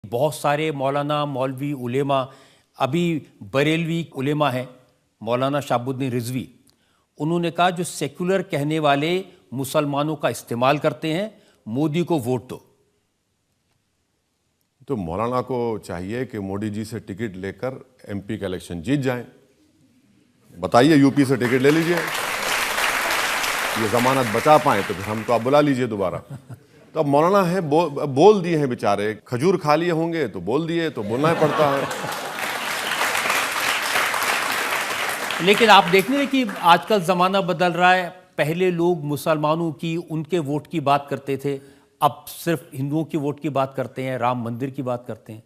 बहुत सारे मौलाना मौलवी उलेमा, अभी बरेलवी उलेमा हैं, मौलाना शहाबुद्दीन रिजवी, उन्होंने कहा जो सेक्युलर कहने वाले मुसलमानों का इस्तेमाल करते हैं, मोदी को वोट दो। तो मौलाना को चाहिए कि मोदी जी से टिकट लेकर एमपी का इलेक्शन जीत जाएं। बताइए, यूपी से टिकट ले लीजिए, ये जमानत बचा पाए तो फिर हमको आप बुला लीजिए दोबारा। तो अब मौलाना है, बोल दिए हैं बेचारे, खजूर खा लिए होंगे तो बोल दिए, तो बोलना ही पड़ता है। लेकिन आप देख रहे हैं कि आजकल ज़माना बदल रहा है। पहले लोग मुसलमानों की, उनके वोट की बात करते थे, अब सिर्फ हिंदुओं की वोट की बात करते हैं, राम मंदिर की बात करते हैं।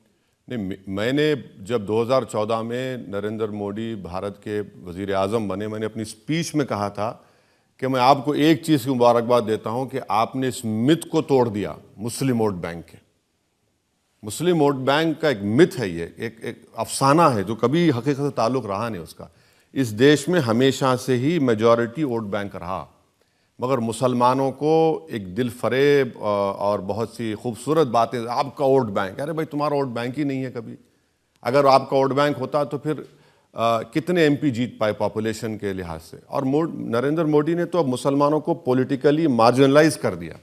नहीं, मैंने जब 2014 में नरेंद्र मोदी भारत के वज़ीर आज़म बने, मैंने अपनी स्पीच में कहा था कि मैं आपको एक चीज़ की मुबारकबाद देता हूं कि आपने इस मिथ को तोड़ दिया, मुस्लिम वोट बैंक के। मुस्लिम वोट बैंक का एक मिथ है, ये एक अफसाना है जो कभी हकीकत से ताल्लुक़ रहा नहीं उसका। इस देश में हमेशा से ही मेजॉरिटी वोट बैंक रहा, मगर मुसलमानों को एक दिल फरेब और बहुत सी खूबसूरत बातें, आपका वोट बैंक, अरे भाई तुम्हारा वोट बैंक ही नहीं है कभी। अगर आपका वोट बैंक होता तो फिर कितने एमपी जीत पाए पॉपुलेशन के लिहाज से। और नरेंद्र मोदी ने तो अब मुसलमानों को पॉलिटिकली मार्जिनलाइज कर दिया।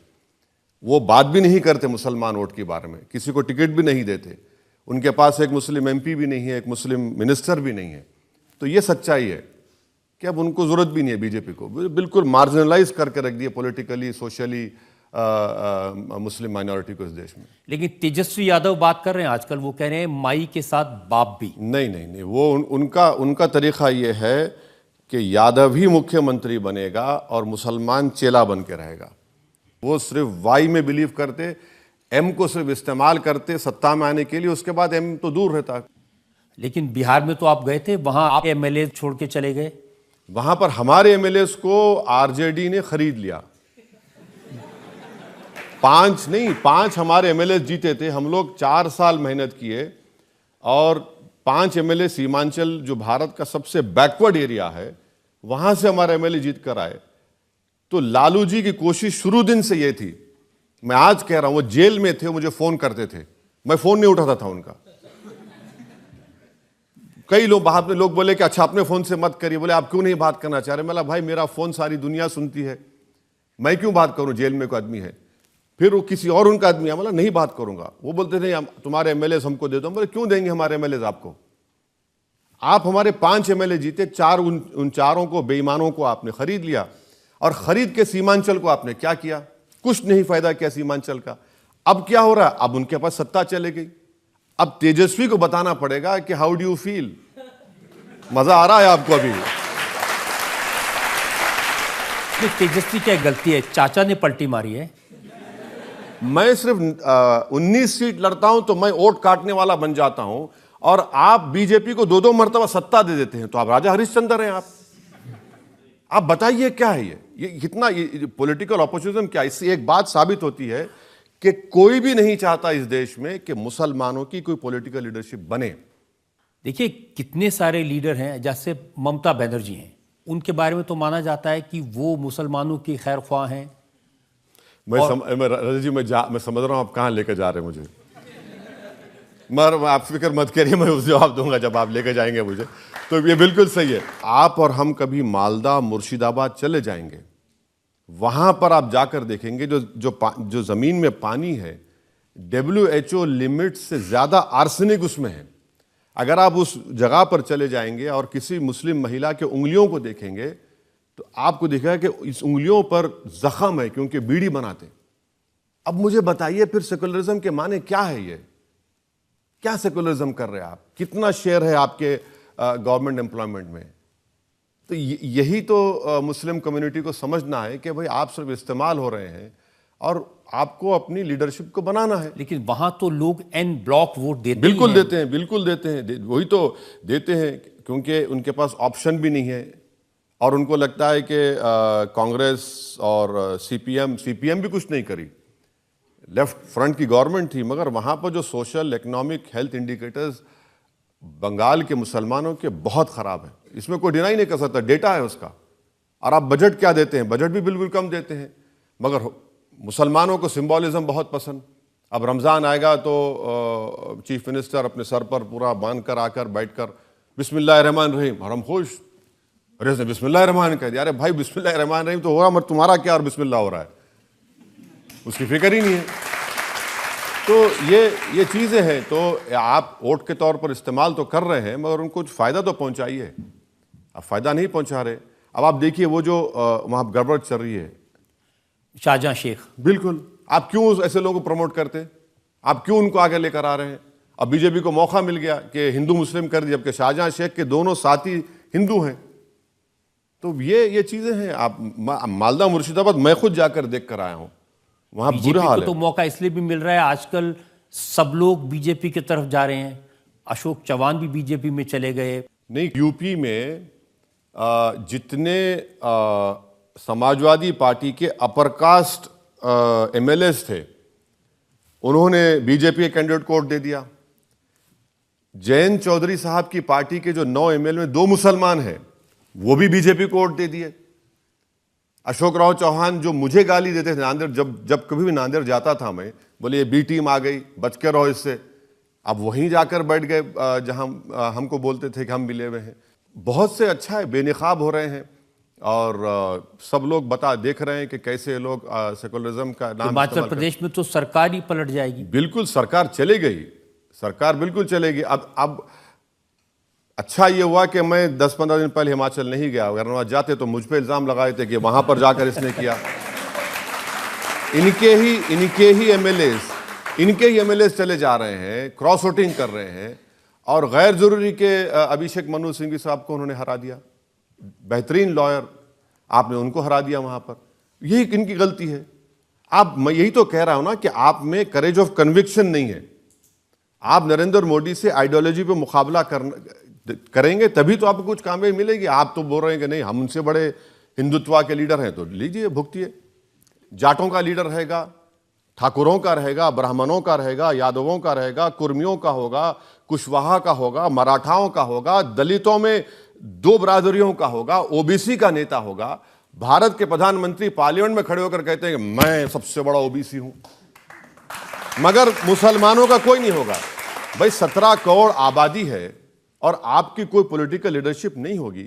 वो बात भी नहीं करते मुसलमान वोट के बारे में, किसी को टिकट भी नहीं देते, उनके पास एक मुस्लिम एमपी भी नहीं है, एक मुस्लिम मिनिस्टर भी नहीं है। तो ये सच्चाई है कि अब उनको ज़रूरत भी नहीं है बीजेपी को, बिल्कुल मार्जिनलाइज करके रख दिया पॉलिटिकली, सोशली मुस्लिम माइनॉरिटी को इस देश में। लेकिन तेजस्वी यादव बात कर रहे हैं आजकल, वो कह रहे हैं माई के साथ बाप भी। नहीं, वो उनका तरीक़ा ये है कि यादव ही मुख्यमंत्री बनेगा और मुसलमान चेला बन के रहेगा। वो सिर्फ वाई में बिलीव करते, एम को सिर्फ इस्तेमाल करते सत्ता में आने के लिए, उसके बाद एम तो दूर रहता। लेकिन बिहार में तो आप गए थे, वहां आप एमएलए छोड़ के चले गए। वहां पर हमारे एमएलएस को आरजेडी ने खरीद लिया। 5 हमारे एमएलएस जीते थे। हम लोग 4 साल मेहनत किए और 5 एमएलए सीमांचल, जो भारत का सबसे बैकवर्ड एरिया है, वहां से हमारे एमएलए जीत कर आए। तो लालू जी की कोशिश शुरू दिन से ये थी, मैं आज कह रहा हूं, वो जेल में थे, मुझे फोन करते थे, मैं फोन नहीं उठाता था उनका। कई लोग बाद में लोग बोले कि अच्छा अपने फोन से मत करिए, बोले आप क्यों नहीं बात करना चाह रहे। मैं भाई मेरा फोन सारी दुनिया सुनती है, मैं क्यों बात करूं, जेल में कोई आदमी है। फिर वो किसी और उनका आदमी है, बोला नहीं बात करूंगा। वो बोलते थे तुम्हारे एमएलए हमको दे दो। बोले क्यों देंगे हमारे एमएलए आपको, आप हमारे 5 एमएलए जीते, उन चारों को, बेईमानों को आपने खरीद लिया। और खरीद के सीमांचल को आपने क्या किया, कुछ नहीं फायदा किया सीमांचल का। अब क्या हो रहा है, अब उनके पास सत्ता चले गई। अब तेजस्वी को बताना पड़ेगा कि हाउ डू यू फील, मजा आ रहा है आपको अभी। तेजस्वी क्या गलती है, चाचा ने पलटी मारी है। मैं सिर्फ 19 सीट लड़ता हूं तो मैं वोट काटने वाला बन जाता हूं, और आप बीजेपी को 2-2 मरतबा सत्ता दे देते हैं, तो आप राजा हरिश्चंद्र हैं। आप बताइए क्या है ये कितना पॉलिटिकल ऑपोर्चुनिज्म क्या है। इससे एक बात साबित होती है कि कोई भी नहीं चाहता इस देश में कि मुसलमानों की कोई पॉलिटिकल लीडरशिप बने। देखिए कितने सारे लीडर हैं, जैसे ममता बनर्जी हैं, उनके बारे में तो माना जाता है कि वो मुसलमानों की खैर ख्वाह हैं। मैं समझ रहा हूं आप कहां लेकर जा रहे हैं मुझे, मगर आप फिक्र मत करिए, मैं उस जवाब दूंगा जब आप लेकर जाएंगे मुझे। तो ये बिल्कुल सही है। आप और हम कभी मालदा, मुर्शिदाबाद चले जाएंगे, वहां पर आप जाकर देखेंगे जो जमीन में पानी है, WHO लिमिट से ज्यादा आर्सेनिक उसमें है। अगर आप उस जगह पर चले जाएंगे और किसी मुस्लिम महिला के उंगलियों को देखेंगे तो आपको दिखेगा कि इस उंगलियों पर जख्म है, क्योंकि बीड़ी बनाते। अब मुझे बताइए फिर सेकुलरिज्म के माने क्या है, ये क्या सेकुलरिज्म कर रहे हैं आप, कितना शेयर है आपके गवर्नमेंट एम्प्लॉयमेंट में। तो यही तो मुस्लिम कम्युनिटी को समझना है कि भाई आप सिर्फ इस्तेमाल हो रहे हैं और आपको अपनी लीडरशिप को बनाना है। लेकिन वहां तो लोग एन ब्लॉक वोट देते बिल्कुल देते हैं, बिल्कुल देते हैं, वही तो देते हैं, क्योंकि उनके पास ऑप्शन भी नहीं है। और उनको लगता है कि कांग्रेस और सीपीएम भी कुछ नहीं करी, लेफ्ट फ्रंट की गवर्नमेंट थी, मगर वहां पर जो social, economic, health indicators Bengal के मुसलमानों के बहुत खराब है, इसमें कोई डिनाई नहीं कर सकता, डेटा है उसका। और आप बजट क्या देते हैं, बजट भी बिल्कुल कम देते हैं, मगर मुसलमानों को सिंबॉलिज्म बहुत पसंद। अब रमज़ान आएगा तो चीफ मिनिस्टर अपने सर पर पूरा बांध कर आकर बैठकर बिस्मिल्लाहिर्रहमानिर्रहीम और हम खुश। अरे उसने बिस्मिल्लाहिर्रहमान कह दिया। अरे भाई बिस्मिल्लाहिर्रहमानिर्रहीम तो हो रहा, मगर तुम्हारा क्या और बिस्मिल्लाह हो रहा है, उसकी फिक्र ही नहीं है। तो ये चीज़ें हैं। तो आप वोट के तौर पर इस्तेमाल तो कर रहे हैं, मगर उनको फ़ायदा तो पहुंचाइए। अब फ़ायदा नहीं पहुंचा रहे। अब आप देखिए वो जो वहाँ गड़बड़ चल रही है, शाहजहां शेख, बिल्कुल, आप क्यों ऐसे लोगों को प्रमोट करते, आप क्यों उनको आगे लेकर आ रहे हैं? अब बीजेपी को मौका मिल गया कि हिंदू मुस्लिम कर दिया, जबकि शाहजहां शेख के दोनों साथी हिंदू हैं। तो ये चीज़ें हैं। आप मालदा मुर्शिदाबाद मैं खुद जाकर देख कर आया हूँ, वहाँ बुरा बीजेपी हाल को है। तो मौका इसलिए भी मिल रहा है, आजकल सब लोग बीजेपी की तरफ जा रहे हैं। अशोक चौहान भी बीजेपी में चले गए। नहीं, यूपी में जितने समाजवादी पार्टी के अपर कास्ट एमएलएस थे, उन्होंने बीजेपी के कैंडिडेट को वोट दे दिया। जयंत चौधरी साहब की पार्टी के जो 9 एमएलए में 2 मुसलमान हैं, वो भी बीजेपी को वोट दे दिए। अशोक राव चौहान जो मुझे गाली देते थे नांदेड़, जब कभी भी नांदेड़ जाता था मैं, बोले ये बी टीम आ गई, बच के रहो इससे, अब वहीं जाकर बैठ गए जहां हमको बोलते थे कि हम मिले हुए हैं। बहुत से अच्छा है, बेनिकाब हो रहे हैं और सब लोग देख रहे हैं कि कैसे लोग सेकुलरिज्म का नाम हिमाचल प्रदेश में तो सरकार ही पलट जाएगी। बिल्कुल, सरकार चले गई, सरकार बिल्कुल चलेगी। अब अच्छा ये हुआ कि मैं 10-15 दिन पहले हिमाचल नहीं गया, अगर वहां जाते तो मुझ पे इल्जाम लगाए थे कि वहां पर जाकर इसने किया। इनके ही एमएलएस चले जा रहे हैं, क्रॉस वोटिंग कर रहे हैं और गैर जरूरी के अभिषेक मनु सिंघवी साहब को उन्होंने हरा दिया। बेहतरीन लॉयर, आपने उनको हरा दिया वहां पर। यही इनकी गलती है। मैं यही तो कह रहा हूं ना कि आप में करेज ऑफ कन्विक्शन नहीं है। आप नरेंद्र मोदी से आइडियोलॉजी पे मुकाबला करेंगे तभी तो आपको कुछ कामयाबी मिलेगी। आप तो बोल रहे हैं कि नहीं, हम उनसे बड़े हिंदुत्व के लीडर हैं, तो लीजिए, भुगतिए। जाटों का लीडर रहेगा, ठाकुरों का रहेगा, ब्राह्मणों का रहेगा, यादवों का रहेगा, कुर्मियों का होगा, कुशवाहा का होगा, मराठाओं का होगा, दलितों में 2 बरादरियों का होगा, ओबीसी का नेता होगा। भारत के प्रधानमंत्री पार्लियामेंट में खड़े होकर कहते हैं कि मैं सबसे बड़ा ओबीसी हूं, मगर मुसलमानों का कोई नहीं होगा। भाई 17 करोड़ आबादी है और आपकी कोई पॉलिटिकल लीडरशिप नहीं होगी,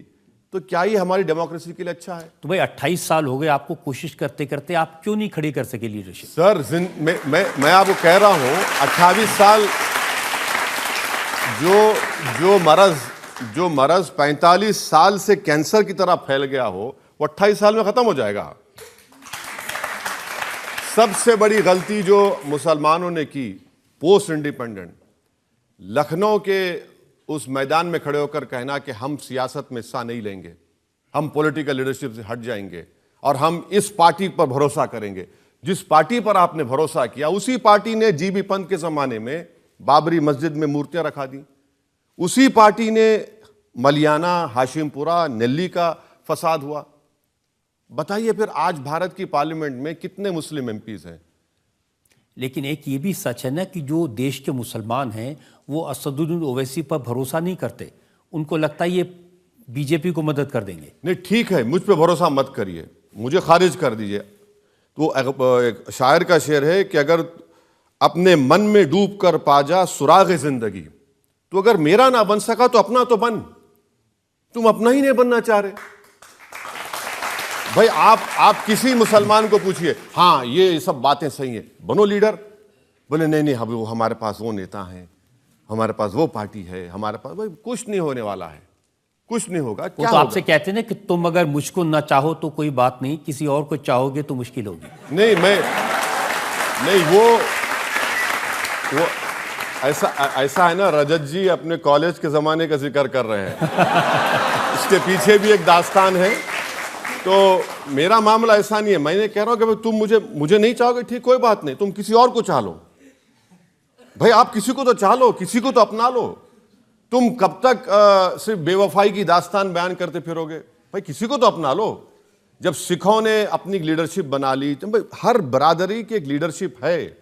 तो क्या ये हमारी डेमोक्रेसी के लिए अच्छा है? तो भाई 28 साल हो गए आपको कोशिश करते करते, आप क्यों नहीं खड़ी कर सके लीडरशिप? सर, मैं आपको कह रहा हूं, 28 साल जो मरज 45 साल से कैंसर की तरह फैल गया हो, वो 28 साल में खत्म हो जाएगा। सबसे बड़ी गलती जो मुसलमानों ने की पोस्ट इंडिपेंडेंट, लखनऊ के उस मैदान में खड़े होकर कहना कि हम सियासत में हिस्सा नहीं लेंगे, हम पॉलिटिकल लीडरशिप से हट जाएंगे और हम इस पार्टी पर भरोसा करेंगे। जिस पार्टी पर आपने भरोसा किया, उसी पार्टी ने जीबी पंत के जमाने में बाबरी मस्जिद में मूर्तियां रखा दी। उसी पार्टी ने मलियाना, हाशिमपुरा, नेल्ली का फसाद हुआ। बताइए फिर आज भारत की पार्लियामेंट में कितने मुस्लिम एमपीज हैं? लेकिन एक ये भी सच है ना कि जो देश के मुसलमान हैं वो असदुद्दीन ओवैसी पर भरोसा नहीं करते। उनको लगता है ये बीजेपी को मदद कर देंगे। नहीं, ठीक है, मुझ पे भरोसा मत करिए, मुझे खारिज कर दीजिए। तो एक शायर का शेर है कि अगर अपने मन में डूब कर पा जा सुराग जिंदगी, तो अगर मेरा ना बन सका तो अपना तो बन। तुम अपना ही नहीं बनना चाह रहे। भाई आप किसी मुसलमान को पूछिए, हाँ ये सब बातें सही है, बनो लीडर। बोले नहीं, अभी वो हमारे पास वो नेता हैं, हमारे पास वो पार्टी है, हमारे पास। भाई कुछ नहीं होने वाला है, कुछ नहीं होगा। क्या तो आपसे कहते हैं ना कि तुम अगर मुझको ना चाहो तो कोई बात नहीं, किसी और को चाहोगे तो मुश्किल होगी। नहीं, वो ऐसा है ना, रजत जी अपने कॉलेज के जमाने का जिक्र कर रहे हैं। इसके पीछे भी एक दास्तान है। तो मेरा मामला ऐसा नहीं है। मैंने कह रहा हूं कि भाई तुम मुझे नहीं चाहोगे, ठीक, कोई बात नहीं, तुम किसी और को चाह लो। भाई आप किसी को तो चाह लो, किसी को तो अपना लो। तुम कब तक सिर्फ बेवफाई की दास्तान बयान करते फिरोगे? भाई किसी को तो अपना लो। जब सिखों ने अपनी लीडरशिप बना ली, तो भाई हर बरादरी की एक लीडरशिप है,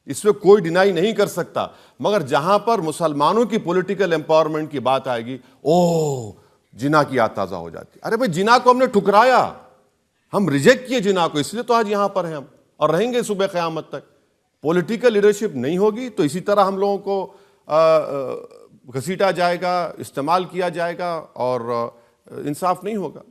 इसमें कोई डिनाई नहीं कर सकता। मगर जहां पर मुसलमानों की पॉलिटिकल एम्पावरमेंट की बात आएगी, ओह जिना की याद ताजा हो जाती। अरे भाई जिना को हमने ठुकराया, हम रिजेक्ट किए जिना को, इसलिए तो आज यहां पर हैं हम और रहेंगे सुबह क़यामत तक। पॉलिटिकल लीडरशिप नहीं होगी तो इसी तरह हम लोगों को घसीटा जाएगा, इस्तेमाल किया जाएगा और इंसाफ नहीं होगा।